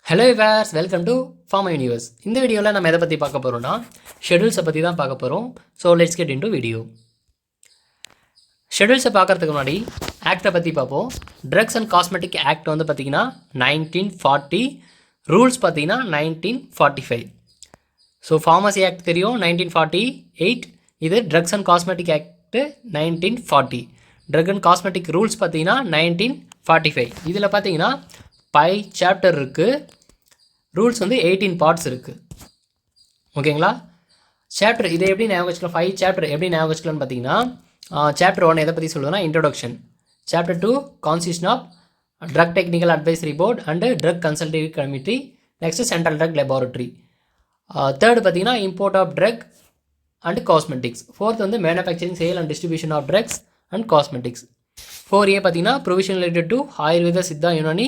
Hello viewers, welcome to pharma universe. இந்த வீடியோவில் நம்ம எதை பற்றி பார்க்க போகிறோம்னா ஷெடியூல்ஸை பற்றி தான் பார்க்க போகிறோம். So let's get into video. ஷெடியூல்ஸை பார்க்குறதுக்கு முன்னாடி ஆக்டை பற்றி பார்ப்போம். ட்ரக்ஸ் அண்ட் காஸ்மெட்டிக் ஆக்ட் வந்து பார்த்திங்கன்னா 1940, ரூல்ஸ் பார்த்திங்கன்னா 1945. ஸோ ஃபார்மசி ஆக்ட் தெரியும் 1948, இது drugs and cosmetic act 1940. Drug and cosmetic rules பார்த்திங்கன்னா 1945. இதில் பார்த்திங்கன்னா 5 சாப்டர் இருக்குது, ரூல்ஸ் வந்து 18 பார்ட்ஸ் இருக்குது. ஓகேங்களா? சாப்டர் இதை எப்படி ஞாபகம் வச்சுக்கலாம், 5 சாப்டர் எப்படி ஞாபகம் வச்சுக்கலாம்னு பார்த்தீங்கன்னா, சாப்டர் 1 எதை பற்றி சொல்லுதுன்னா introduction. Chapter 2 constitution of drug technical advisory board and drug consultative committee. Next central drug laboratory. Third பார்த்தீங்கன்னா import of drug and cosmetics. Fourth வந்து manufacturing, sale and distribution of drugs and cosmetics. 4A பார்த்தீங்கன்னா provision related to Ayurveda, Siddha, Unani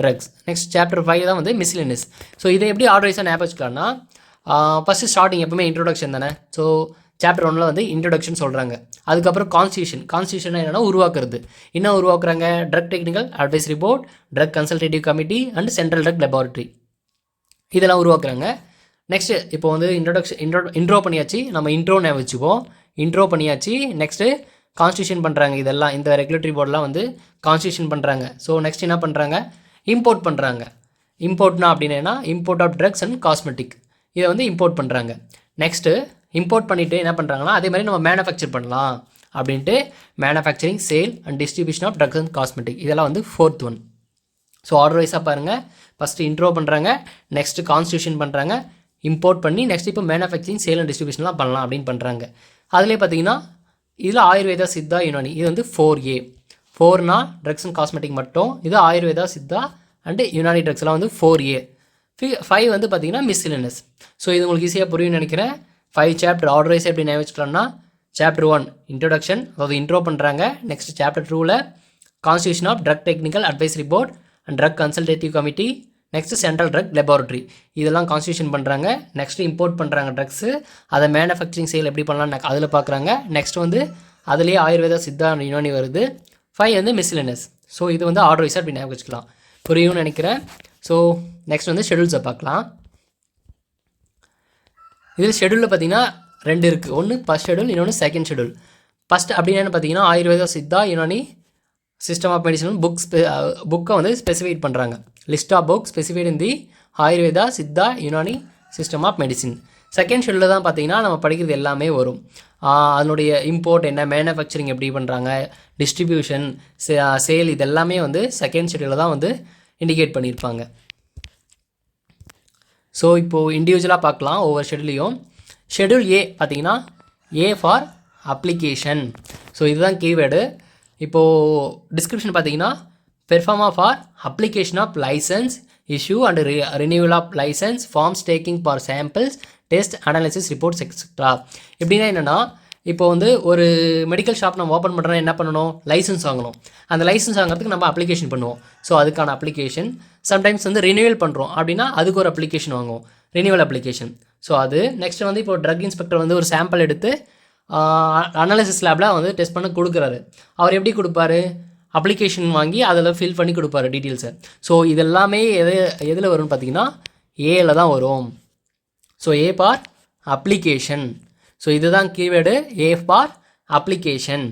drugs. Next chapter 5 தான் வந்து miscellaneous. So இதை எப்படி ஆர்டரைஸாக ஞாபகம் வச்சுக்கலாம்னா, ஃபஸ்ட்டு ஸ்டார்டிங் எப்பவுமே இன்ட்ரோடக்ஷன் தானே. ஸோ சாப்டர் 1 வந்து இன்ட்ரோடக்ஷன் சொல்கிறாங்க. அதுக்கப்புறம் கான்ஸ்டியூஷன் என்னென்னா உருவாக்குறது. என்ன உருவாக்குறாங்க? Drug technical advisory board, drug consultative committee and central drug laboratory, இதெல்லாம் உருவாக்குறாங்க. நெக்ஸ்ட்டு இப்போ வந்து இன்ட்ரோ பண்ணியாச்சு, நம்ம இன்ட்ரோ ஞாபகம் வச்சுப்போம். இன்ட்ரோ பண்ணியாச்சு. நெக்ஸ்ட்டு கான்ஸ்டியூஷன் பண்ணுறாங்க. இதெல்லாம் இந்த ரெகுலேட்டரி போர்டெலாம் வந்து கான்ஸ்டியூஷன் பண்ணுறாங்க. ஸோ நெக்ஸ்ட் என்ன பண்ணுறாங்க? இம்போர்ட் பண்ணுறாங்க. இம்போர்ட்னா அப்படின்னா import of drugs and cosmetic, இதை வந்து இம்போர்ட் பண்ணுறாங்க. நெக்ஸ்ட்டு இம்போர்ட் பண்ணிவிட்டு என்ன பண்ணுறாங்கன்னா, அதே மாதிரி நம்ம மேனுஃபேக்சர் பண்ணலாம் அப்படின்ட்டு manufacturing, sale and distribution of drugs and cosmetic, இதெல்லாம் வந்து 4th ஒன். ஸோ ஆர்டர் வைஸாக பாருங்கள். ஃபஸ்ட்டு இன்ட்ரோ பண்ணுறாங்க, நெக்ஸ்ட்டு கான்ஸ்டியூஷன் பண்ணுறாங்க, இம்போர்ட் பண்ணி நெக்ஸ்ட் இப்போ மேனுஃபேக்சரிங், சேல் அண்ட் டிஸ்ட்ரிபியூஷன்லாம் பண்ணலாம் அப்படின்னு பண்ணுறாங்க. அதிலே பார்த்தீங்கன்னா இதில் ஆயுர்வேதா, சித்தா, யுனானி, இது வந்து 4A. 4னா ட்ரக்ஸ் அண்ட் காஸ்மெட்டிக் மட்டும், இது ஆயுர்வேதா, சித்தா அண்டு யுனானி ட்ரக்ஸ்லாம் வந்து 4A. 5 வந்து பார்த்திங்கன்னா மிஸ்லினஸ். ஸோ இது உங்களுக்கு ஈஸியாக புரியும்னு நினைக்கிறேன். 5 சாப்டர் ஆர்டரைஸ் எப்படி ஞாபகம் வச்சுக்கலாம்னா, சாப்டர் 1 இன்ட்ரோடக்ஷன், அதாவது இன்ட்ரோ பண்ணுறாங்க. நெக்ஸ்ட் சாப்டர் 2ல் constitution of drug technical advisory board and drug consultative committee. Next central drug laboratory, இதெல்லாம் கான்ஸ்டியூஷன் பண்ணுறாங்க. நெக்ஸ்ட்டு இம்போர்ட் பண்ணுறாங்க ட்ரக்ஸு, அதை மேனுஃபேக்சரிங், சேல் எப்படி பண்ணலாம்னு அதில் பார்க்குறாங்க. நெக்ஸ்ட் வந்து அதுலேயே ஆயுர்வேதா, சித்தா, யுனானி வருது. 5 வந்து மிஸ்லினஸ். ஸோ இது வந்து ஆர்டர் வைஸாக அப்படி ஞாபகம் வச்சுக்கலாம். புரியும்னு நினைக்கிறேன். ஸோ நெக்ஸ்ட் வந்து ஷெடியூல்ஸை பார்க்கலாம். இதில் ஷெடியூலில் பார்த்தீங்கன்னா 2 இருக்குது. ஒன்று ஃபஸ்ட் ஷெடியூல், இன்னொன்று செகண்ட் ஷெடியூல். ஃபஸ்ட் அப்படின்னு பார்த்தீங்கன்னா Ayurveda, Siddha, Unani system of medicine புக்கை வந்து ஸ்பெசிஃபைட் பண்ணுறாங்க. List of book specified in the Ayurveda, Siddha, Unani system of medicine. Second ஷெடியூலில் தான் பார்த்தீங்கன்னா நம்ம படிக்கிறது எல்லாமே வரும். அதனுடைய இம்போர்ட் என்ன, மேனுஃபேக்சரிங் எப்படி பண்ணுறாங்க, டிஸ்ட்ரிபியூஷன், சேல், இதெல்லாமே வந்து செகண்ட் ஷெடியூலில் தான் வந்து இண்டிகேட் பண்ணியிருப்பாங்க. ஸோ இப்போது இண்டிவிஜுவலாக பார்க்கலாம் ஒவ்வொரு ஷெடியூலையும். ஷெடியூல் ஏ பார்த்தீங்கன்னா ஏ ஃபார் அப்ளிகேஷன். ஸோ இதுதான் கீவேர்டு. இப்போது டிஸ்கிரிப்ஷன் பார்த்தீங்கன்னா proforma for application of licence, issue and renewal of licence, forms taking for samples, test, analysis, reports etcetera. எப்படின்னா என்னென்னா, இப்போ வந்து ஒரு மெடிக்கல் ஷாப் நம்ம ஓப்பன் பண்ணுறோன்னா என்ன பண்ணணும்? லைசன்ஸ் வாங்கணும். அந்த லைசன்ஸ் வாங்குறதுக்கு நம்ம அப்ளிகேஷன் பண்ணுவோம். ஸோ அதுக்கான அப்ளிகேஷன். சம்டைம்ஸ் வந்து ரினியூவல் பண்ணுறோம் அப்படின்னா அதுக்கு ஒரு அப்ளிகேஷன் வாங்குவோம், ரினியூவல் அப்ளிகேஷன். ஸோ அது நெக்ஸ்ட் வந்து இப்போ ட்ரக் இன்ஸ்பெக்டர் வந்து ஒரு சாம்பிள் எடுத்து அனாலிசிஸ் லேபில் வந்து டெஸ்ட் பண்ண கொடுக்குறாரு. அவர் எப்படி கொடுப்பாரு? அப்ளிகேஷன் வாங்கி அதில் ஃபில் பண்ணி கொடுப்பாரு டீட்டெயில்ஸை. ஸோ இதெல்லாமே எதில் வரும்னு பார்த்தீங்கன்னா ஏல தான் வரும். So A for application. So இதுதான் கீவேர்டு, ஏ ஃபார் அப்ளிகேஷன்.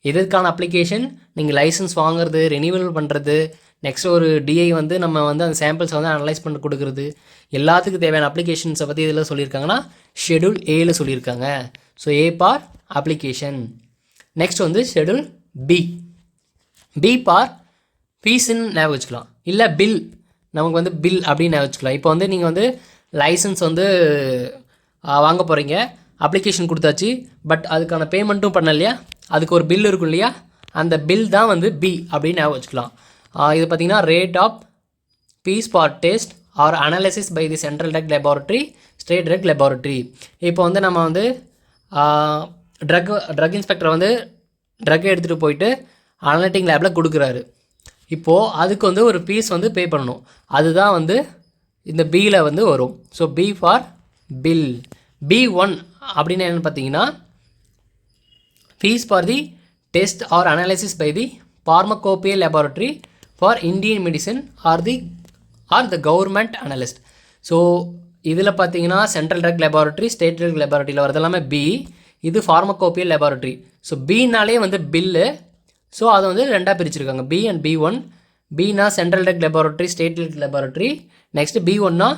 எதுக்கான அப்ளிகேஷன்? நீங்கள் லைசன்ஸ் வாங்குறது, ரெனியூவல் பண்ணுறது, நெக்ஸ்ட் ஒரு டிஐ வந்து நம்ம வந்து அந்த சாம்பிள்ஸை வந்து அனலைஸ் பண்ணி கொடுக்குறது, எல்லாத்துக்கும் தேவையான அப்ளிகேஷன்ஸை பற்றி இதில் சொல்லியிருக்காங்கன்னா ஷெடியூல் ஏல சொல்லியிருக்காங்க. So A for application. Next வந்து ஷெடியூல் பி. பி ஃபார் ஃபீஸுன்னு ஞாபகம் வச்சுக்கலாம், இல்லை பில், நமக்கு வந்து பில் அப்படின்னு ஞாபகம் வச்சுக்கலாம். இப்போ வந்து நீங்கள் வந்து லைசன்ஸ் வந்து வாங்க போகிறீங்க, அப்ளிகேஷன் கொடுத்தாச்சு, பட் அதுக்கான பேமெண்ட்டும் பண்ணலையா, அதுக்கு ஒரு பில் இருக்கும் இல்லையா, அந்த பில் தான் வந்து பி அப்படின்னு ஞாபகம் வச்சுக்கலாம். இது பார்த்திங்கன்னா rate of fees for test or analysis by the central drug laboratory, state drug laboratory. இப்போ வந்து நம்ம வந்து ட்ரக் இன்ஸ்பெக்டர் வந்து ட்ரக்கை எடுத்துகிட்டு போயிட்டு அனலிட்டிக் லேபில் கொடுக்குறாரு. இப்போது அதுக்கு வந்து ஒரு ஃபீஸ் வந்து பே பண்ணணும், அதுதான் வந்து இந்த பியில் வந்து வரும். So B for bill. B1 அப்படின்னு என்னென்னு பார்த்தீங்கன்னா fees for the test or analysis by the pharmacopoeial laboratory for Indian medicine or the government analyst. So இதில் பார்த்தீங்கன்னா central drug laboratory, state drug லெபார்ட்டரியில் வரது எல்லாமே பி. இது ஃபார்மகோபியல் லெபார்ட்டரி. ஸோ பின்னாலே வந்து பில்லு. ஸோ அதை வந்து ரெண்டாக பிரிச்சிருக்காங்க, பி அண்ட் B1. பினா central drug laboratory, state drug laboratory. Next B1னா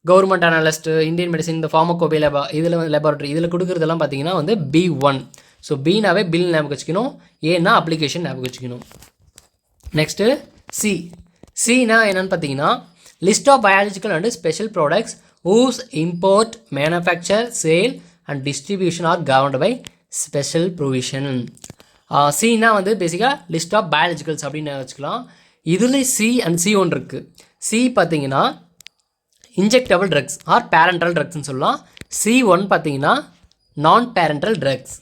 கவர்மெண்ட் அனலிஸ்ட், இந்தியன் மெடிசின், இந்த ஃபார்மகோபியல் இதில் வந்து லெபார்ட்டரி. இதில் கொடுக்குறதெல்லாம் பார்த்தீங்கன்னா வந்து B1. ஸோ பினாவே பில் ஞாபகம் வச்சுக்கணும், ஏன்னா அப்ளிகேஷன் ஞாபகம் வச்சுக்கணும். Next C. சினா என்னென்னு பார்த்தீங்கன்னா list of biological and special products whose import, manufacture, sale and distribution are governed by special provision. சினா வந்து பேசிக்காக லிஸ்ட் ஆஃப் பயாலஜிக்கல்ஸ் அப்படின்னு வச்சுக்கலாம். இதில் சி அண்ட் C1 இருக்குது. சி பார்த்தீங்கன்னா இன்ஜெக்டபிள் ட்ரக்ஸ் ஆர் பேரண்டல் ட்ரக்ஸ்ன்னு சொல்லலாம். C1 பார்த்தீங்கன்னா நான் பேரண்டல் ட்ரக்ஸ்.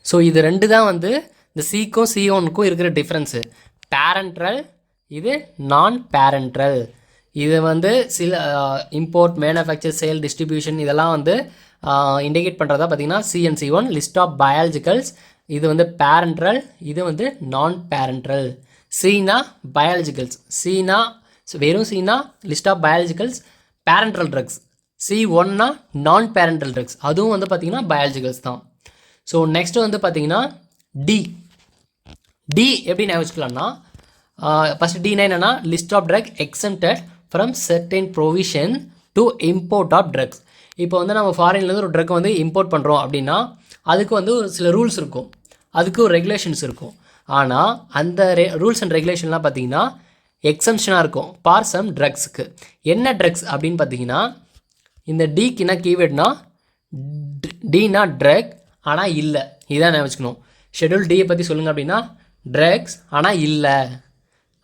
ஸோ இது ரெண்டு தான் வந்து இந்த சிக்கும் C1க்கும் இருக்கிற டிஃப்ரென்ஸு. பேரண்டல், இது நான் பேரண்டல். இது வந்து சில இம்போர்ட், மேனுஃபேக்சர், சேல், டிஸ்ட்ரிபியூஷன் இதெல்லாம் வந்து இண்டிகேட் பண்ணுறதா பார்த்தீங்கன்னா C and C1. List of biologicals இது வந்து பேரண்டல், இது வந்து நான் பேரண்டல். சீனா பயாலஜிக்கல்ஸ், சீனா வெறும் சீனா list of biologicals parenteral drugs. C1னா நான் பேரண்டல் ட்ரக்ஸ், அதுவும் வந்து பார்த்திங்கன்னா பயாலஜிக்கல்ஸ் தான். ஸோ நெக்ஸ்ட் வந்து பார்த்திங்கன்னா டி. டி எப்படி ஞாபகம் வச்சுக்கலாம்னா ஃபஸ்ட் டினா என்னென்னா list of drug exempted from certain provision to import of drugs. இப்போ வந்து நம்ம ஃபாரின்லேருந்து ஒரு ட்ரக் வந்து இம்போர்ட் பண்ணுறோம் அப்படின்னா அதுக்கு வந்து ஒரு சில ரூல்ஸ் இருக்கும், அதுக்கு ஒரு ரெகுலேஷன்ஸ் இருக்கும். ஆனால் அந்த ரூல்ஸ் அண்ட் ரெகுலேஷன்லாம் பார்த்தீங்கன்னா எக்ஸம்ஷனாக இருக்கும் ஃபார் சம் ட்ரக்ஸுக்கு. என்ன ட்ரக்ஸ் அப்படின்னு பார்த்தீங்கன்னா இந்த டிக்கு என்ன கீவேர்ட்னா டினா ட்ரக் ஆனால் இல்லை, இதான் நினச்சிக்கணும். ஷெட்யூல் டியை பற்றி சொல்லுங்கள் அப்படின்னா ட்ரக்ஸ் ஆனால் இல்லை,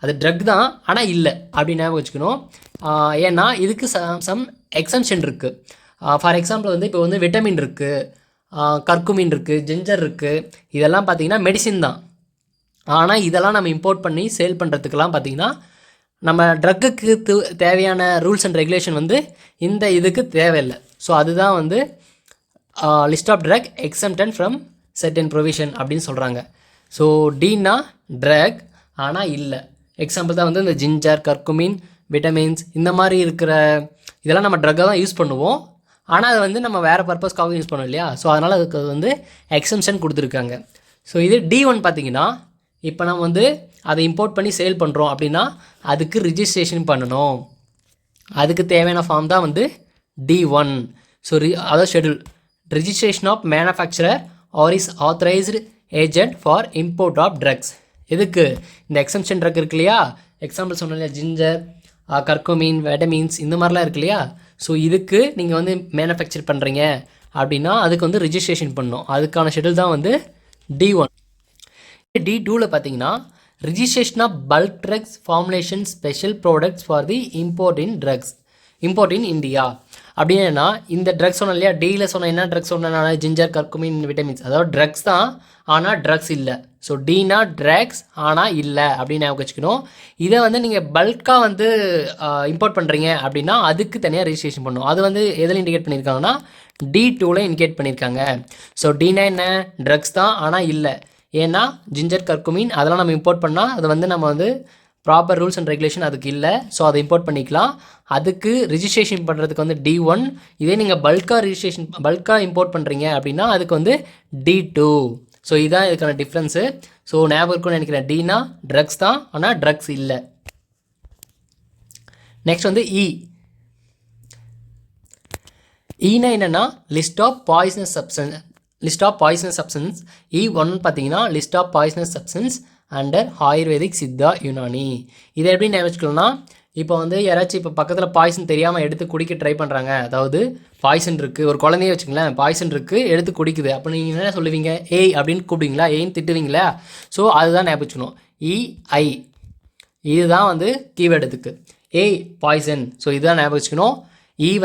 அது ட்ரக் தான் ஆனால் இல்லை அப்படின்னு ஞாபகம் வச்சுக்கணும். ஏன்னா இதுக்கு சம் எக்ஸம்ஷன் இருக்குது. ஃபார் எக்ஸாம்பிள் வந்து இப்போ வந்து விட்டமின் இருக்குது, கர்க்குமின் இருக்குது, ஜிஞ்சர் இருக்குது, இதெல்லாம் பார்த்திங்கன்னா மெடிசின் தான். ஆனால் இதெல்லாம் நம்ம இம்போர்ட் பண்ணி சேல் பண்ணுறதுக்கெல்லாம் பார்த்திங்கன்னா நம்ம ட்ரக்குக்கு தேவையான ரூல்ஸ் அண்ட் ரெகுலேஷன் வந்து இந்த இதுக்கு தேவையில்லை. ஸோ அதுதான் வந்து list of drug exemption from certain provision அப்படின்னு சொல்கிறாங்க. ஸோ டினா ட்ரக் ஆனால் இல்லை. எக்ஸாம்பிள் தான் வந்து இந்த ஜிஞ்சர், கர்க்குமின், விட்டமின்ஸ் இந்த மாதிரி இருக்கிற இதெல்லாம் நம்ம ட்ரக்காக தான் யூஸ் பண்ணுவோம். ஆனால் அது வந்து நம்ம வேறு பர்பஸ்க்காக யூஸ் பண்ணுவோம் இல்லையா. ஸோ அதனால் அதுக்கு வந்து எக்ஸம்ஷன் கொடுத்துருக்காங்க. ஸோ இது D1 பார்த்திங்கன்னா இப்போ நம்ம வந்து அதை இம்போர்ட் பண்ணி சேல் பண்ணுறோம் அப்படின்னா அதுக்கு ரிஜிஸ்ட்ரேஷன் பண்ணணும். அதுக்கு தேவையான ஃபார்ம் தான் வந்து D1. ஸோ அதாவது schedule registration of manufacturer or is authorised agent for import of drugs. எதுக்கு இந்த எக்ஸம்ஷன் ட்ரக் இருக்கு இல்லையா, எக்ஸாம்பிள் சொன்ன இல்லையா ஜிஞ்சர், கர்க்குமின், விட்டமின்ஸ் இந்த மாதிரிலாம் இருக்கு இல்லையா. ஸோ இதுக்கு நீங்கள் வந்து மேனுஃபேக்சர் பண்ணுறீங்க அப்படின்னா அதுக்கு வந்து ரிஜிஸ்ட்ரேஷன் பண்ணணும். அதுக்கான ஷெட்யூல் தான் வந்து D1. D2வில் பார்த்தீங்கன்னா registration of bulk drugs formulation special products for the import in India. அப்படின்னா இந்த ட்ரக்ஸ் சொன்ன இல்லையா, டியில் சொன்ன என்ன ட்ரக்ஸ் சொன்ன ஜிஞ்சர், கர்க்குமின், விட்டமின்ஸ், அதாவது ட்ரக்ஸ் தான் ஆனால் ட்ரக்ஸ் இல்லை. ஸோ டினா ட்ரக்ஸ் ஆனால் இல்லை அப்படின்னு ஞாபகம் வச்சுக்கணும். இதை வந்து நீங்கள் பல்காக வந்து இம்போர்ட் பண்ணுறீங்க அப்படின்னா அதுக்கு தனியாக ரிஜிஸ்ட்ரேஷன் பண்ணணும். அது வந்து எதில் இண்டிகேட் பண்ணியிருக்காங்கன்னா D2வில் இண்டிகேட் பண்ணியிருக்காங்க. ஸோ டினா என்ன ட்ரக்ஸ் தான் ஆனால் இல்லை. ஏன்னா ஜிஞ்சர், கர்க்குமின் அதெல்லாம் நம்ம இம்போர்ட் பண்ணால் அது வந்து நம்ம வந்து ப்ராப்பர் ரூல்ஸ் அண்ட் ரெகுலேஷன் அதுக்கு இல்லை. ஸோ அதை இம்போர்ட் பண்ணிக்கலாம். அதுக்கு ரிஜிஸ்ட்ரேஷன் பண்ணுறதுக்கு வந்து D1. இதே நீங்கள் பல்காக இம்போர்ட் பண்ணுறீங்க அப்படின்னா அதுக்கு வந்து D2. ஸோ இதுதான் இதுக்கான டிஃப்ரென்ஸு. ஸோ ஞாபகம் இருக்குன்னு நினைக்கிறேன். டினா ட்ரக்ஸ் தான் ஆனால் ட்ரக்ஸ் இல்லை. நெக்ஸ்ட் வந்து ஈனா என்னென்னா list of poisonous substance. E1 பார்த்தீங்கன்னா list of poisonous substance under Ayurvedic, Siddha, Unani. இதை எப்படி நினைச்சுக்கலாம்னா இப்போ வந்து யாராச்சும் இப்போ பக்கத்தில் பாய்சன் தெரியாமல் எடுத்து குடிக்க ட்ரை பண்ணுறாங்க, அதாவது பாய்சன் இருக்குது, ஒரு குழந்தைய வச்சுங்களேன், பாய்சன் இருக்குது எடுத்து குடிக்குது, அப்போ நீங்கள் என்ன சொல்லுவீங்க, ஏய் அப்படின்னு கூப்பிடுவீங்களா, ஏன்னு திட்டுவீங்களா. ஸோ அதுதான் ஞாபகம் வச்சுக்கணும். EI இதுதான் வந்து கீவேர்டுக்கு ஏய் பாய்சன். ஸோ இதுதான் ஞாபகம் வச்சுக்கணும்.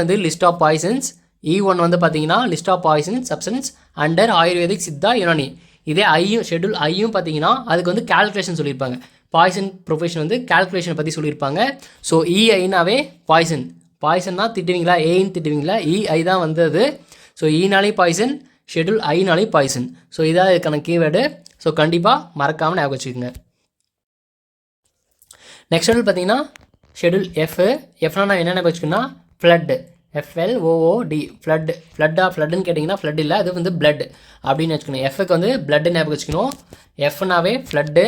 வந்து லிஸ்ட் ஆஃப் பாய்சன்ஸ், E1 வந்து பார்த்தீங்கன்னா list of poison substance under Ayurvedic, Siddha, Unani. இதே ஷெட்யூல் ஐயும் பார்த்தீங்கன்னா அதுக்கு வந்து கால்குலேஷன் சொல்லியிருப்பாங்க. பாய்சன் ப்ரொஃபஷன் வந்து கால்குலேஷனை பற்றி சொல்லியிருப்பாங்க. ஸோ EIனாவே பாய்சன்னா திட்டுவீங்களா, ஏன்னு திட்டுவீங்களா, EI தான் வந்து அது. ஸோ ஈனாலே பாய்சன், ஷெட்யூல் ஐனாலே பாய்சன். ஸோ இதான் இதுக்கான கீவேர்டு. ஸோ கண்டிப்பாக மறக்காமல் ஞாபகம் வச்சுக்கோங்க. நெக்ஸ்ட் ஷெட்யூல் பார்த்தீங்கன்னா ஷெடியூல் எஃப்னா நான் என்னென்ன வச்சுக்கோன்னா ஃப்ளட்டு, FLOOD, ஃப்ளட்டுன்னு கேட்டிங்கன்னா ஃப்ளட் இல்லை, அது வந்து பிளட் அப்படின்னு வச்சுக்கணும். எஃப்க்கு வந்து பிளட்டு ஞாபகம் வச்சுக்கணும். எஃப்னாவே ஃப்ளட்டு,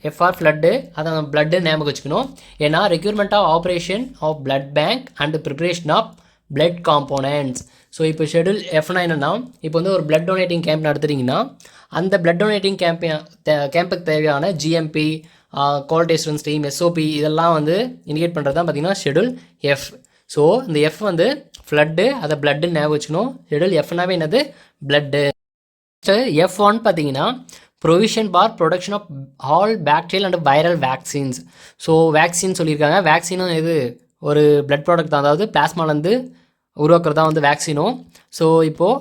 எஃப்ஆர் ஃப்ளட்டு, அதை பிளட்டு ஞாபகம் வச்சுக்கணும். ஏன்னா requirement of operation of blood bank and preparation of blood components. So இப்போ ஷெடியூல் எஃப்னா என்னென்னா, இப்போ வந்து ஒரு பிளட் டொனேட்டிங் கேம்ப் நடத்துகிறீங்கன்னா அந்த பிளட் டொனேட்டிங் கேம்புக்கு தேவையான GMP, quality assurance team, SOP இதெல்லாம் வந்து இண்டிகேட் பண்ணுறது தான் பார்த்திங்கன்னா ஷெடியூல் எஃப். ஸோ இந்த எஃப் வந்து ஃப்ளட்டு, அதை பிளட்டுன்னு ஞாபகம் வச்சுக்கணும். ஷெடியூல் எஃப்னாவே என்னது பிளட்டு. F1 பார்த்தீங்கன்னா provision for production of all bacterial and viral vaccines. So vaccine சொல்லியிருக்காங்க. வேக்சினும் இது ஒரு பிளட் ப்ராடக்ட் தான், அதாவது பிளாஸ்மாலேருந்து உருவாக்குறது தான் வந்து வேக்சினும். ஸோ இப்போது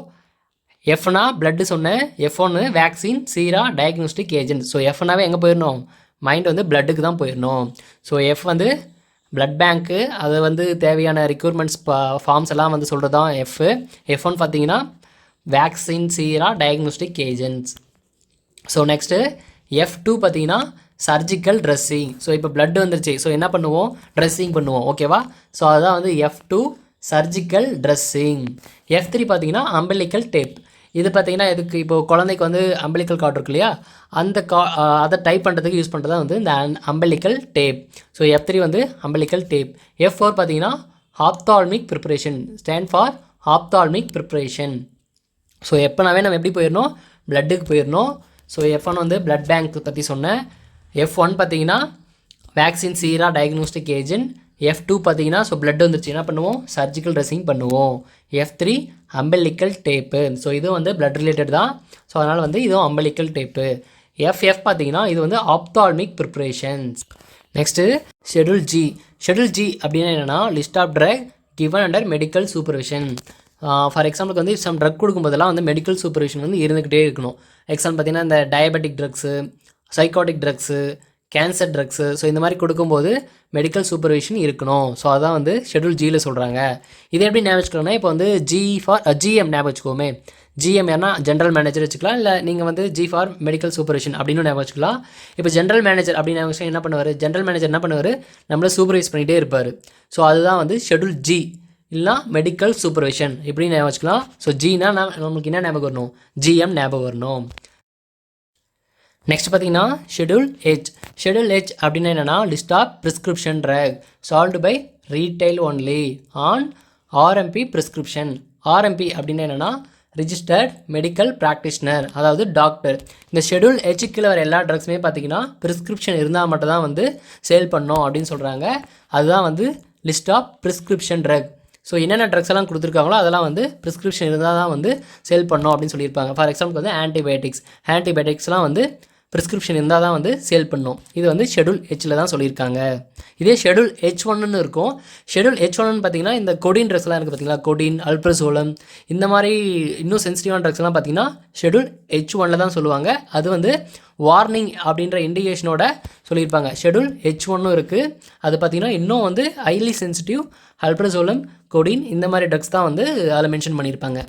எஃப்னா பிளட்டு சொன்னேன், F1 வேக்சின், சீரா டயக்னோஸ்டிக் ஏஜென்ட். ஸோ எஃப்னாவே எங்கே போயிடணும், மைண்ட் வந்து பிளட்டுக்கு தான் போயிடணும். ஸோ எஃப் வந்து பிளட் பேங்க்கு, அது வந்து தேவையான ரெக்யூர்மெண்ட்ஸ் ஃபார்ம்ஸ் எல்லாம் வந்து சொல்கிறது தான் எஃப். F1 பார்த்தீங்கன்னா வேக்சின், சீரா diagnostic agents. So next F2 பார்த்தீங்கன்னா சர்ஜிக்கல் ட்ரெஸ்ஸிங். ஸோ இப்போ பிளட் வந்துருச்சு, ஸோ என்ன பண்ணுவோம், ட்ரெஸ்ஸிங் பண்ணுவோம், ஓகேவா. ஸோ அதுதான் வந்து F2 சர்ஜிக்கல் ட்ரெஸ்ஸிங். F3 பார்த்தீங்கன்னா அம்பலிக்கல் டேப். இது பார்த்தீங்கன்னா இதுக்கு இப்போது குழந்தைக்கு வந்து அம்பலிக்கல் கார்டு இருக்கு இல்லையா, அந்த அதை டைப் பண்ணுறதுக்கு யூஸ் பண்ணுறது தான் வந்து இந்த அம்பலிக்கல் டேப். ஸோ F3 வந்து அம்பலிக்கல் டேப். F4 பார்த்தீங்கன்னா ophthalmic preparation, stand for ophthalmic preparation. So எப்போனாவே நம்ம எப்படி போயிடணும், பிளட்டுக்கு போயிடணும். ஸோ F1 வந்து பிளட் பேங்க் பற்றி சொன்னேன். F1 பார்த்தீங்கன்னா வேக்சின், சீரா டயக்னோஸ்டிக் ஏஜென்ட். F2 பார்த்தீங்கன்னா ஸோ பிளட் வந்துருச்சு, என்ன பண்ணுவோம், சர்ஜிக்கல் ட்ரெஸ்ஸிங் பண்ணுவோம். F3 umbilical tape. ஸோ இது வந்து பிளட் ரிலேட்டட் தான், ஸோ அதனால் வந்து இதுவும் அம்பலிக்கல் டேப்பு. FF பார்த்தீங்கன்னா இது வந்து ophthalmic preparations. Next schedule G. Schedule G அப்படின்னா என்னென்னா list of drug given under medical supervision. For எக்ஸாம்பிளுக்கு வந்து சம் ட்ரக் கொடுக்கும்போதெல்லாம் வந்து மெடிக்கல் சூப்பர்விஷன் வந்து இருந்துக்கிட்டே இருக்கணும். எக்ஸாம்பிள் பார்த்தீங்கன்னா இந்த diabetic drugs, psychotic drugs, cancer drugs, so இந்த மாதிரி கொடுக்கும்போது மெடிக்கல் சூப்பர்விஷன் இருக்கணும். ஸோ அதான் வந்து ஷெடியூல் Gயில் சொல்கிறாங்க. இது எப்படி ஞாபகம் வச்சுக்கலாம்னா, இப்போ வந்து GM ஞாபகம் வச்சுக்கோமே. GM ஏன்னா ஜென்ரல் மேனேஜர் வச்சுக்கலாம், இல்லை நீங்கள் வந்து G ஃபார் மெடிக்கல் சூப்பர்விஷன் அப்படின்னு ஞாபகம் வச்சுக்கலாம். இப்போ ஜென்ரல் மேனேஜர் அப்படின்னு ஞாபகம் என்ன பண்ணுவார், ஜென்ரல் மேனேஜர் என்ன பண்ணுவார், நம்மளை சூப்பர்வைஸ் பண்ணிகிட்டே இருப்பார். ஸோ அதுதான் வந்து ஷெடியூல் G, இல்லைனா மெடிக்கல் சூப்பர்விஷன் இப்படின்னு ஞாபகம் வச்சுக்கலாம். ஸோ Gனா நம்மளுக்கு என்ன ஞாபகம் வரணும், GM ஞாபகம் வரணும். நெக்ஸ்ட் பார்த்தீங்கன்னா ஷெடியூல் H. ஷெடியூல் H அப்படின்னா என்னென்னா list of prescription drug solved by retail only on RMP prescription. RMP அப்படின்னா என்னென்னா ரிஜிஸ்டர்ட் மெடிக்கல் ப்ராக்டிஷனர், அதாவது டாக்டர். இந்த ஷெடியூல் H கீழே வர எல்லா ட்ரக்ஸுமே பார்த்தீங்கன்னா ப்ரிஸ்கிரிப்ஷன் இருந்தால் மட்டும் தான் வந்து சேல் பண்ணோம் அப்படின்னு சொல்கிறாங்க. அதுதான் வந்து list of prescription drug. So என்னென்ன ட்ரக்ஸ் எல்லாம் கொடுத்துருக்காங்களோ அதெல்லாம் வந்து ப்ரிஸ்கிரிப்ஷன் இருந்தால் தான் வந்து சேல் பண்ணோம் அப்படின்னு சொல்லியிருப்பாங்க. ஃபார் எக்ஸாம்பிள் வந்து ஆன்டிபயோட்டிக்ஸ்லாம் வந்து ப்ரிஸ்கிரிப்ஷன் இருந்தால் தான் வந்து சேல் பண்ணோம். இது வந்து ஷெடியூல் Hயில் தான் சொல்லியிருக்காங்க. இதே ஷெடியூல் H1ன்னு இருக்கும். ஷெடியூல் H1ன்னு பார்த்தீங்கன்னா இந்த கொடின் ட்ரக்ஸ்லாம் இருக்குது பார்த்தீங்களா, கொடின், அல்ப்ரசோலம், இந்த மாதிரி இன்னும் சென்சிட்டிவான ட்ரக்ஸ்லாம் பார்த்தீங்கன்னா ஷெடியூல் H1ல் தான் சொல்லுவாங்க. அது வந்து வார்னிங் அப்படின்ற இண்டிகேஷனோட சொல்லியிருப்பாங்க. ஷெடியூல் H1ன்னு இருக்குது. அது பார்த்திங்கன்னா இன்னும் வந்து ஹைலி சென்சிட்டிவ் அல்ப்ரசோலம், கொடின் இந்த மாதிரி ட்ரக்ஸ் தான் வந்து அதில் மென்ஷன் பண்ணியிருப்பாங்க.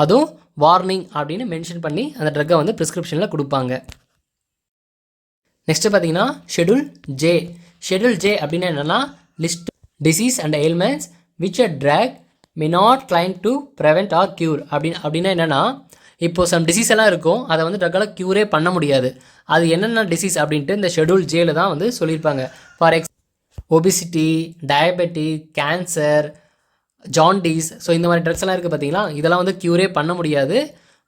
அதுவும் வார்னிங் அப்படின்னு மென்ஷன் பண்ணி அந்த ட்ரக்கை வந்து ப்ரிஸ்கிரிப்ஷனில் கொடுப்பாங்க. நெக்ஸ்ட்டு பார்த்தீங்கன்னா ஷெடியூல் J. ஷெடியூல் J அப்படின்னா என்னென்னா list diseases and ailments which a drug may not claim to prevent or cure அப்படின்னா என்னென்னா, இப்போது சம் டிசீஸ் எல்லாம் இருக்கும், அதை வந்து ட்ரக்கால் க்யூரே பண்ண முடியாது. அது என்னென்ன டிசீஸ் அப்படின்ட்டு இந்த ஷெடியூல் Jயில் தான் வந்து சொல்லியிருப்பாங்க. For obesity, diabetic, cancer, jaundice, so இந்த மாதிரி ட்ரக்ஸ் எல்லாம் இருக்குது பார்த்தீங்களா, இதெல்லாம் வந்து க்யூரே பண்ண முடியாது.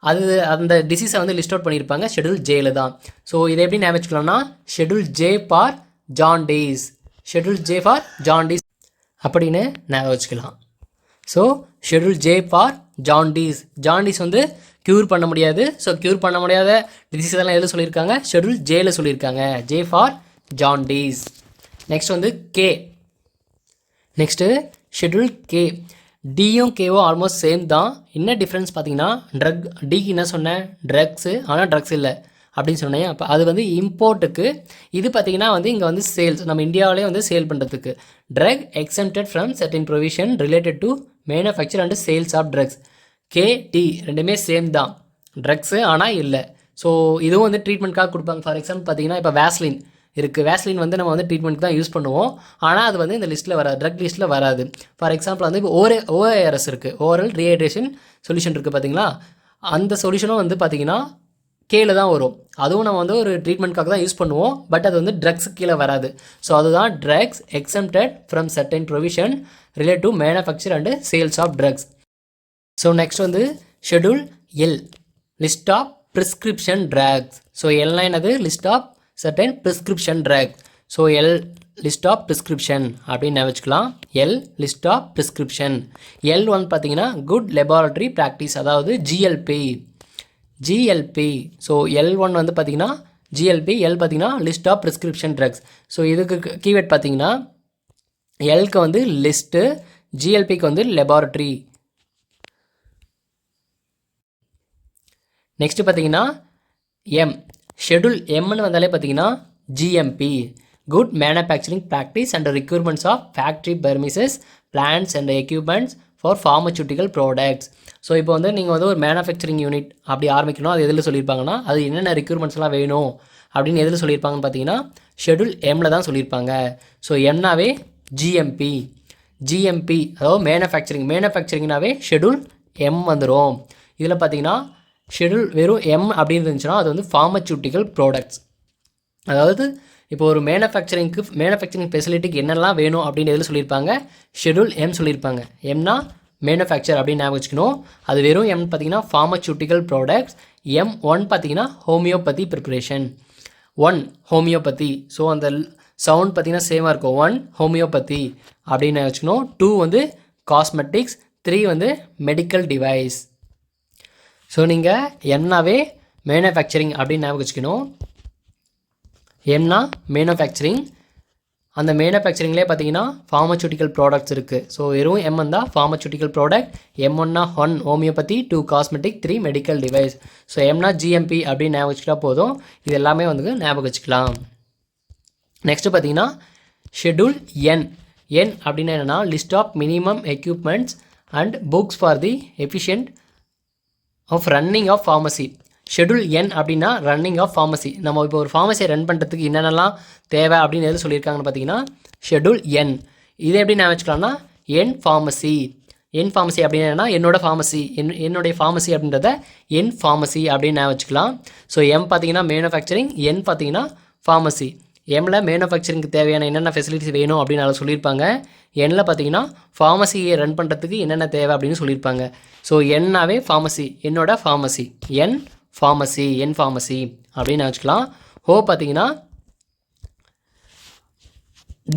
அது அந்த டிசீஸை வந்து லிஸ்ட் அவுட் பண்ணியிருப்பாங்க ஷெடியூல் Jயில் தான். ஸோ இதை எப்படி ஞாபகம் வச்சுக்கலாம்னா schedule J for jaundice, schedule J for jaundice அப்படின்னு ஞாபகம் வச்சுக்கலாம். So schedule J for jaundice வந்து க்யூர் பண்ண முடியாது. ஸோ க்யூர் பண்ண முடியாத டிசீஸ் எல்லாம் எதில் சொல்லியிருக்காங்க, ஷெடியூல் Jயில் சொல்லியிருக்காங்க, J ஃபார் ஜாண்டிஸ். நெக்ஸ்ட் வந்து K. Next schedule K. டியும் கேவும் ஆல்மோஸ்ட் சேம் தான். என்ன டிஃப்ரென்ஸ் பார்த்தீங்கன்னா, டிக்கு என்ன சொன்னேன், ட்ரக்ஸு, ஆனால் ட்ரக்ஸ் இல்லை அப்படின்னு சொன்னேன். அப்போ அது வந்து இம்போர்ட்டுக்கு, இது பார்த்தீங்கன்னா வந்து இங்கே வந்து சேல்ஸ், நம்ம இந்தியாவிலே வந்து சேல் பண்ணுறதுக்கு. Drug exempted from certain provision related to manufacture and sales of drugs. KT ரெண்டுமே சேம் தான், ட்ரக்ஸு ஆனால் இல்லை. ஸோ இதுவும் வந்து ட்ரீட்மெண்ட்காக கொடுப்பாங்க. ஃபார் எக்ஸாம்பிள் பார்த்தீங்கன்னா இப்போ வேஸ்லின், இருக்குது. வேஸ்லின் வந்து நம்ம வந்து ட்ரீட்மெண்ட்டுக்கு தான் யூஸ் பண்ணுவோம். ஆனால் அது வந்து இந்த லிஸ்ட்டில் வராது, ட்ரக் லிஸ்ட்டில் வராது. ஃபார் எக்ஸாம்பிள் வந்து இப்போ ஓஆர்எஸ் இருக்குது, ஓரல் ரீஹைட்ரேஷன் சொல்யூஷன் இருக்குது பார்த்தீங்களா, அந்த சொல்யூஷனும் வந்து பார்த்திங்கன்னா கீழே தான் வரும். அதுவும் நம்ம வந்து ஒரு ட்ரீட்மெண்ட்காக தான் யூஸ் பண்ணுவோம். பட் அது வந்து ட்ரக்ஸ் கீழே வராது. ஸோ அதுதான் drugs exempted from certain provision relate to manufacture and sales of drugs. So next வந்து schedule L, list of prescription drugs. So எல்னா என்னது, list of certain prescription drugs. So L list of prescription அப்படின்னு வச்சுக்கலாம். L list of prescription. L வந்து பார்த்தீங்கன்னா good laboratory practice, அதாவது GLP. So L1 வந்து பார்த்தீங்கன்னா GLP, எல் பார்த்தீங்கன்னா list of prescription drugs. So இதுக்கு கீவேர்ட் பார்த்தீங்கன்னா எல்க்கு வந்து லிஸ்ட்டு, ஜிஎல்பிக்கு வந்து லெபார்ட்ரி. நெக்ஸ்ட்டு பார்த்தீங்கன்னா எம், ஷெட்யூல் எம்னு வந்தாலே பார்த்தீங்கன்னா GMP, good manufacturing practice and requirements of factory premises plans and equipments for pharmaceutical products. So இப்போ வந்து நீங்கள் வந்து ஒரு மேனுஃபேக்சரிங் யூனிட் அப்படி ஆரம்பிக்கணும், அது எதில் சொல்லியிருப்பாங்கன்னா அது என்னென்ன ரிக்யூர்மெண்ட்ஸ்லாம் வேணும் அப்படின்னு எதில் சொல்லியிருப்பாங்கன்னு பார்த்தீங்கன்னா ஷெட்யூல் எம்மில் தான் சொல்லியிருப்பாங்க. ஸோ எம்னாவே ஜிஎம்பி, அதாவது மேனுஃபேக்சரிங்னாவே ஷெட்யூல் எம் வந்துடும். இதில் பார்த்தீங்கன்னா ஷெட்யூல் வெறும் எம் அப்படின்னு இருந்துச்சுன்னா அது வந்து ஃபார்மசூட்டிக்கல் ப்ராடக்ட்ஸ். அதாவது இப்போ ஒரு மேனுஃபேக்சரிங் ஃபெசிலிட்டிக்கு என்னெல்லாம் வேணும் அப்படின்னு எதில் சொல்லியிருப்பாங்க, ஷெட்யூல் எம் சொல்லியிருப்பாங்க. எம்னா மேனுஃபேக்சர் அப்படின்னு ஞாபகம் வச்சுக்கணும். அது வெறும் எம் பார்த்தீங்கன்னா ஃபார்மசூட்டிக்கல் ப்ராடக்ட்ஸ். M1 பார்த்தீங்கன்னா ஹோமியோபதி ப்ரிப்பரேஷன், 1 ஹோமியோபதி. ஸோ அந்த சவுண்ட் பார்த்தீங்கன்னா சேமாக இருக்கும், 1 ஹோமியோபதி அப்படின்னு வச்சுக்கணும். 2 வந்து காஸ்மெட்டிக்ஸ், 3 வந்து மெடிக்கல் டிவைஸ். ஸோ நீங்கள் எம்னாவே மேனுஃபேக்சரிங் அப்படின்னு ஞாபகம் வச்சுக்கணும். எம்னா மேனுஃபேக்சரிங், அந்த மேனுஃபேக்சரிங்லேயே பார்த்தீங்கன்னா ஃபார்மசூட்டிக்கல் ப்ராடக்ட்ஸ் இருக்குது. ஸோ வெறும் எம் தான் ஃபார்மசூட்டிக்கல் ப்ராடக்ட், M1னா 1 homeopathy, 2 cosmetic, 3 medical device. So எம்னா ஜிஎம்பி அப்படின்னு ஞாபகம் வச்சுக்கிட்டா போதும். இது எல்லாமே வந்து ஞாபகம் வச்சுக்கலாம். நெக்ஸ்ட்டு பார்த்தீங்கன்னா ஷெட்யூல் என் அப்படின்னா என்னென்னா list of minimum equipments and books for the efficient of running of pharmacy. Schedule N அப்படின்னா ரன்னிங் ஆஃப் ஃபார்மசி. நம்ம இப்போ ஒரு ஃபார்மசியை ரன் பண்ணுறதுக்கு என்னென்னலாம் தேவை அப்படின்னு எது சொல்லியிருக்காங்கன்னு பார்த்தீங்கன்னா ஷெட்யூல் என். இதை எப்படி நான் வச்சுக்கலாம்னா என் ஃபார்மசி அப்படின்னா என்னோட ஃபார்மசி, என்னுடைய ஃபார்மசி அப்படின்றத என் ஃபார்மசி அப்படின்னு நான் வச்சுக்கலாம். ஸோ எம் பார்த்தீங்கன்னா மேனுஃபேக்சரிங், என் பார்த்தீங்கன்னா ஃபார்மசி. எம்மில் மேனுஃபேக்சரிங்க்கு தேவையான என்னென்ன ஃபெசிலிட்டிஸ் வேணும் அப்படின்னு அதை சொல்லியிருப்பாங்க. எண்ணில் பார்த்தீங்கன்னா ஃபார்மசியை ரன் பண்ணுறதுக்கு என்னென்ன தேவை அப்படின்னு சொல்லியிருப்பாங்க. ஸோ என்னாவே ஃபார்மசி, என்னோட ஃபார்மசி, என் ஃபார்மசி அப்படின்னு வச்சுக்கலாம். ஹோ பார்த்தீங்கன்னா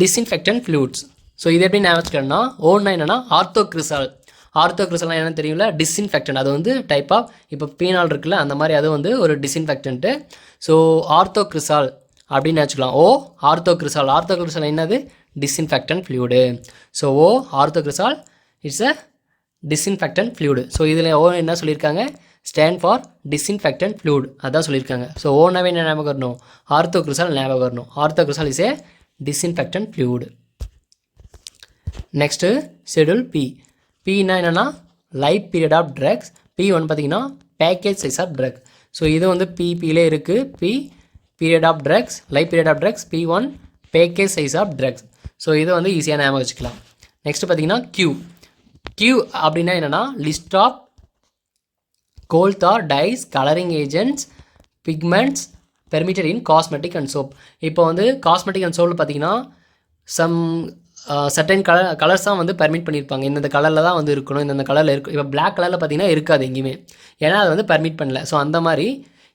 டிஸ்இன்ஃபெக்டன்ட் ஃப்ளூயிட்ஸ். ஸோ இது எப்படி நான் வச்சுக்கலாம்னா ஓன்னா என்னென்னா ஆர்த்தோக்ரிசால்னால் என்னென்னு தெரியும்ல, டிஸ்இன்ஃபெக்டன்ட். அது வந்து டைப் ஆஃப், இப்போ பீனால் இருக்குல்ல அந்த மாதிரி அது வந்து ஒரு டிஸ்இன்ஃபெக்டன்ட்டு. ஸோ ஆர்த்தோக்ரிசால் அப்படின்னு வச்சுக்கலாம். ஆர்த்தோக்ரிசால் என்னது, disinfectant fluid. So orthocresol it's a disinfectant fluid. So இதில் என்ன சொல்லியிருக்காங்க, ஸ்டாண்ட் ஃபார் டிஸ்இன்ஃபெக்டன்ட் ஃப்ளூயிட் அதான் சொல்லியிருக்காங்க. ஸோ ஓனாவே என்ன ஞாபகம் வரணும், ஆர்த்தோக்ரிசால் ஞாபகம் வரணும். Orthocresol is a disinfectant fluid. Next schedule பின்னா என்னென்னா life period of drugs. P1 பார்த்தீங்கன்னா package size of drug. So இது வந்து பிலே இருக்குது. P period of drugs, life period of drugs. P1 package size of drugs. So இதை வந்து ஈஸியாக ஞாபகம் வச்சுக்கலாம். நெக்ஸ்ட்டு பார்த்தீங்கன்னா Q அப்படின்னா என்னென்னா list of coal tar dyes, colouring agents, pigments permitted in cosmetic and soap. இப்போ வந்து காஸ்மெட்டிக் அண்ட் சோப்பில் பார்த்தீங்கன்னா சர்டன் கலர்ஸ் தான் வந்து பெர்மிட் பண்ணியிருப்பாங்க. இந்த கலரில் தான் வந்து இருக்கணும், இந்த கலரில் இருக்கும். இப்போ பிளாக் கலரில் பார்த்தீங்கன்னா இருக்காது எங்கேயுமே, ஏன்னா அது வந்து பெர்மிட் பண்ணல. ஸோ அந்த மாதிரி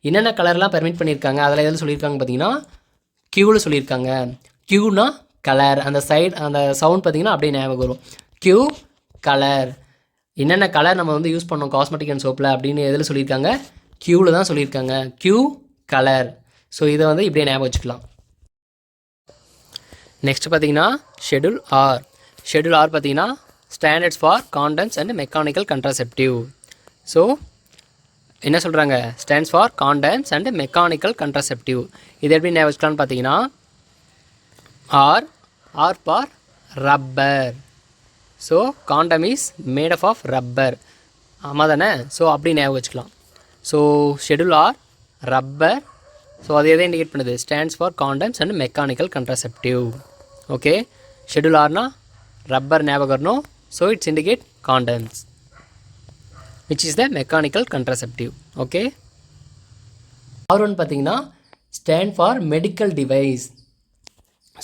என்னென்ன கலர்லாம் பெர்மிட் பண்ணியிருக்காங்க அதில் எதில் சொல்லியிருக்காங்க பார்த்தீங்கன்னா க்யூவில் சொல்லியிருக்காங்க. க்யூனா கலர், அந்த சவுண்ட் பார்த்தீங்கன்னா அப்படியே ஞாபகம் வரும். க்யூ கலர், என்னென்ன கலர் நம்ம வந்து யூஸ் பண்ணோம் காஸ்மெட்டிக் அண்ட் சோப்பில் அப்படின்னு எதில் சொல்லியிருக்காங்க, க்யூவில் தான் சொல்லியிருக்காங்க. Q colour. ஸோ இதை வந்து இப்படியே ஞாபகம் வச்சுக்கலாம். நெக்ஸ்ட் பார்த்தீங்கன்னா ஷெட்யூல் ஆர் பார்த்தீங்கன்னா standards for condoms and mechanical contraceptive. So என்ன சொல்கிறாங்க, stands for condoms and mechanical contraceptive. இது எப்படி ஞாபகம் வச்சுக்கலான்னு பார்த்தீங்கன்னா R for rubber. So condom is made of rubber, ஆமாம் தானே? ஸோ அப்படி ஞாபகம் வச்சுக்கலாம். So schedule R rubber so அது எதை இண்டிகேட் பண்ணுது? Stands for condoms and mechanical contraceptive. Okay, schedule ஆர்னா ரப்பர் ஞாபகம் வரணும். So it's indicate condoms which is the mechanical contraceptive. Okay, R1 பார்த்தீங்கன்னா stand for medical device.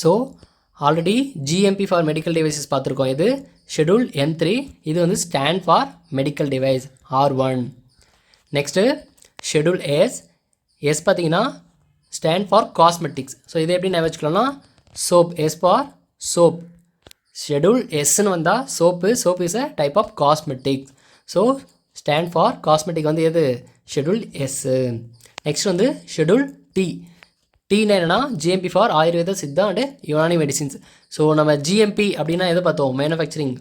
So already GMP for medical devices பார்த்துருக்கோம். இது schedule M3. இது வந்து stand for medical device R1. Next schedule S பார்த்தீங்கன்னா stand for cosmetics. So இதை எப்படி நான் வச்சுக்கலாம்னா soap, S for soap. Schedule எஸ்ன்னு வந்தால் soap is a type of cosmetics. So stand for cosmetic வந்து எது? Schedule S. நெக்ஸ்ட் வந்து ஷெட்யூல் டீனா என்னென்னா GMP for Ayurveda Siddha and Unani medicines. So நம்ம GMP அப்படின்னா எதை பார்த்தோம்? மேனுஃபேக்சரிங்.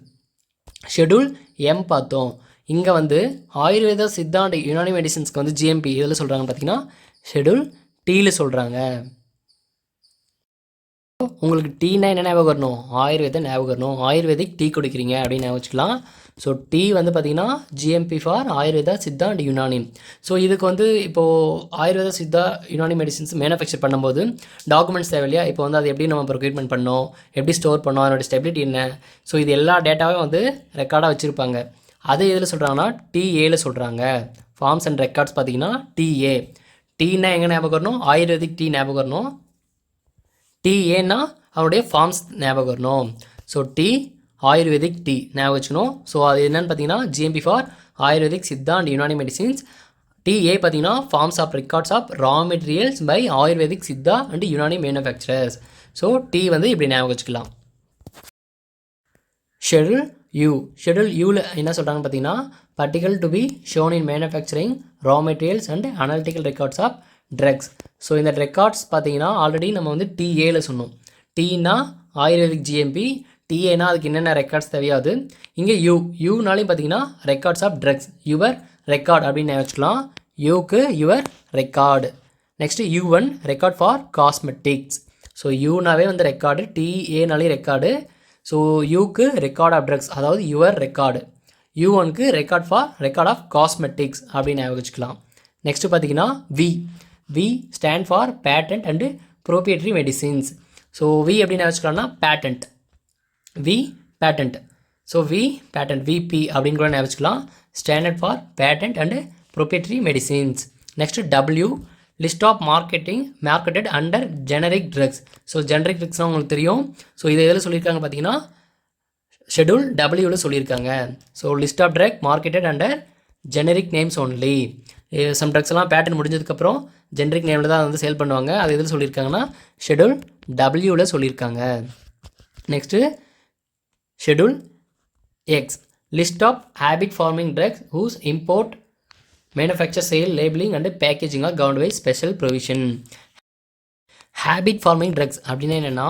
ஷெட்யூல் M பார்த்தோம். இங்கே வந்து ஆயுர்வேத சித்தா அண்ட் யுனானி மெடிசின்ஸ்க்கு வந்து GMP இதில் சொல்கிறாங்கன்னு பார்த்தீங்கன்னா ஷெட்யூல் டீயில் சொல்கிறாங்க. உங்களுக்கு டீனா என்ன ஞாபகம் வரணும்? ஆயுர்வேத ஞாபகம் வரணும். ஆயுர்வேதிக் டீ குடிக்கிறீங்க அப்படின்னு ஞாபகம் வச்சுக்கலாம். ஸோ டீ வந்து பார்த்திங்கன்னா GMP for Ayurveda Siddha and Unani. So இதுக்கு வந்து இப்போது ஆயுர்வேதா சித்தா யுனானி மெடிசின்ஸ் மேனுஃபேக்சர் பண்ணும்போது டாக்குமெண்ட்ஸ் தேவை இல்லையா? இப்போ வந்து அது எப்படி நம்ம ப்ரொக்யூர்மெண்ட் பண்ணோம், எப்படி ஸ்டோர் பண்ணோம், அதோட ஸ்டெபிலிட்டி என்ன, ஸோ இது எல்லா டேட்டாவும் வந்து ரெக்கார்டாக வச்சுருப்பாங்க. அது எதில் சொல்கிறாங்கன்னா TA சொல்கிறாங்க. ஃபார்ம்ஸ் அண்ட் ரெக்கார்ட்ஸ் பார்த்திங்கன்னா TA. டீனா எங்கே ஞாபகம் வரணும்? ஆயுர்வேதிக் டீ ஞாபகம் வரணும். TA அவருடைய ஃபார்ம்ஸ் ஞாபகம் வரணும். ஸோ ஆயுர்வேதிக் டீ ஞாபகம் வச்சுக்கணும். ஸோ அது என்னென்னு பார்த்தீங்கன்னா GMP for Ayurvedic Siddha and Unani medicines. TA பார்த்தீங்கன்னா forms of records of raw materials by Ayurvedic Siddha and Unani manufacturers. So T வந்து இப்படி ஞாபகம் வச்சுக்கலாம். ஷெட்யூல் யூவில் என்ன சொல்கிறாங்கன்னு பார்த்தீங்கன்னா particle to be shown in manufacturing raw materials and analytical records of drugs. So இந்த records பார்த்தீங்கன்னா ஆல்ரெடி நம்ம வந்து TA சொன்னோம். டீனா ஆயுர்வேதிக் GMP, TA அதுக்கு என்னென்ன ரெக்கார்ட்ஸ் தேவையாது. இங்கே யூனாலையும் பார்த்தீங்கன்னா records of drugs, your record அப்படின்னு வச்சுக்கலாம். யூக்கு your record. Next U1 record for cosmetics. So யூனாவே வந்து ரெக்கார்டு, TA ரெக்கார்டு. ஸோ யூக்கு ரெக்கார்ட் ஆஃப் ட்ரக்ஸ், அதாவது யுவர் ரெக்கார்டு. U1க்கு ரெக்கார்ட் ஆஃப் காஸ்மெட்டிக்ஸ் அப்படின்னு வச்சுக்கலாம். நெக்ஸ்ட்டு பார்த்தீங்கன்னா V stand for patent and proprietary medicines. So V அப்படின்னு வச்சுக்கலாம்னா patent. Patent. So patent VP அப்படின்னு கூட வச்சுக்கலாம். Standard for patent and proprietary medicines. Next W list of marketed under generic drugs. So generic ட்ரக்ஸ்னால் உங்களுக்கு தெரியும். So இதை எதில் சொல்லியிருக்காங்க பார்த்தீங்கன்னா ஷெட்யூல் Wவில் சொல்லியிருக்காங்க. So list of drug marketed under generic names only. Some ட்ரக்ஸ்லாம் பேட்டர்ன் முடிஞ்சதுக்கப்புறம் ஜெனரிக் நேமில் தான் வந்து சேல் பண்ணுவாங்க. அது எதில் சொல்லியிருக்காங்கன்னா ஷெட்யூல் Wவில் சொல்லியிருக்காங்க. Next schedule X list of habit forming drugs whose import manufacture sale labelling and packaging are governed by special provision. Habit forming drugs அப்படின்னா என்னென்னா,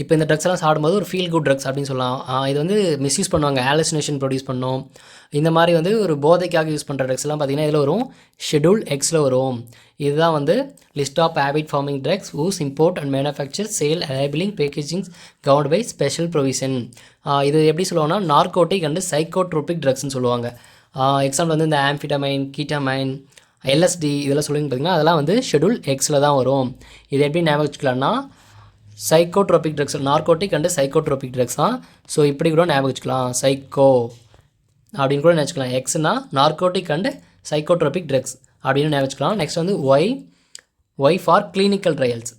இப்போ இந்த ட்ரக்ஸ்லாம் சாப்பிடும்போது ஒரு ஃபீல் குட் ட்ரக்ஸ் அப்படின்னு சொல்லலாம். இது வந்து மிஸ்யூஸ் பண்ணுவாங்க, ஹாலுசினேஷன் ப்ரொடியூஸ் பண்ணோம். இந்த மாதிரி வந்து ஒரு போதைக்காக யூஸ் பண்ணுற ட்ரக்ஸ்லாம் பார்த்திங்கன்னா இதில் வரும், ஷெட்யூல் Xயில் வரும். இதுதான் வந்து list of habit forming drugs whose import and manufacture sale labelling packaging governed by special provision. இது எப்படி சொல்லுவாங்கன்னா நார்கோட்டிக் அண்ட் சைக்கோட்ரோபிக் ட்ரக்ஸ்ன்னு சொல்லுவாங்க. எக்ஸாம்பிள் வந்து இந்த ஆம்ஃபிட்டமைன், கீட்டமைன், LSD இதெல்லாம் சொல்லுங்க பார்த்தீங்கன்னா அதெல்லாம் வந்து ஷெட்யூல் Xயில் தான் வரும். இது எப்படி ஞாபகம் வச்சுக்கலாம்னா psychotropic drugs, narcotic and psychotropic drugs தான். ஸோ இப்படி கூட ஞாபகம் வச்சுக்கலாம், சைக்கோ அப்படின்னு கூட நினச்சிக்கலாம். எக்ஸ்னா நார்கோட்டிக் அண்டு சைக்கோட்ரோபிக் ட்ரக்ஸ் அப்படின்னு ஞாபகம் வச்சுக்கலாம். நெக்ஸ்ட் வந்து Y for clinical trials.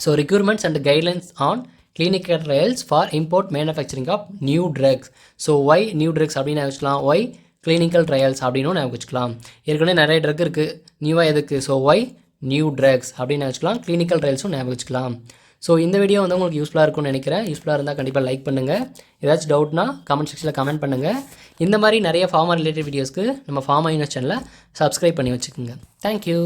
So requirements and guidelines on clinical trials for import manufacturing of new drugs. So Y new drugs அப்படின்னு ஞாபகம் வச்சுக்கலாம். ஒய் கிளினிக்கல் ட்ரையல்ஸ் அப்படின்னு ஞாபகம் வச்சுக்கலாம். ஏற்கனவே நிறைய ட்ரக் இருக்குது, நியூவாக எதுக்கு? ஸோ ஒய் நியூ ட்ரக்ஸ் அப்படின்னு வச்சுக்கலாம். கிளினிக்கல் ட்ரையல்ஸும் ஞாபகம் வச்சுக்கலாம். ஸோ இந்த வீடியோ வந்து உங்களுக்கு யூஸ்ஃபுல்லாக இருக்கும்னு நினைக்கிறேன். யூஸ்ஃபுல்லாக இருந்தால் கண்டிப்பாக லைக் பண்ணுங்கள். ஏதாச்சும் டவுட்னா கமெண்ட் செக்ஷனில் கமெண்ட் பண்ணுங்கள். இந்த மாதிரி நிறைய ஃபார்மா ரிலேட்டட் வீடியோஸ்க்கு நம்ம ஃபார்மா யூனிவர்ஸ் சேனலை சப்ஸ்கிரைப் பண்ணி வச்சுக்கோங்க. தேங்க்யூ.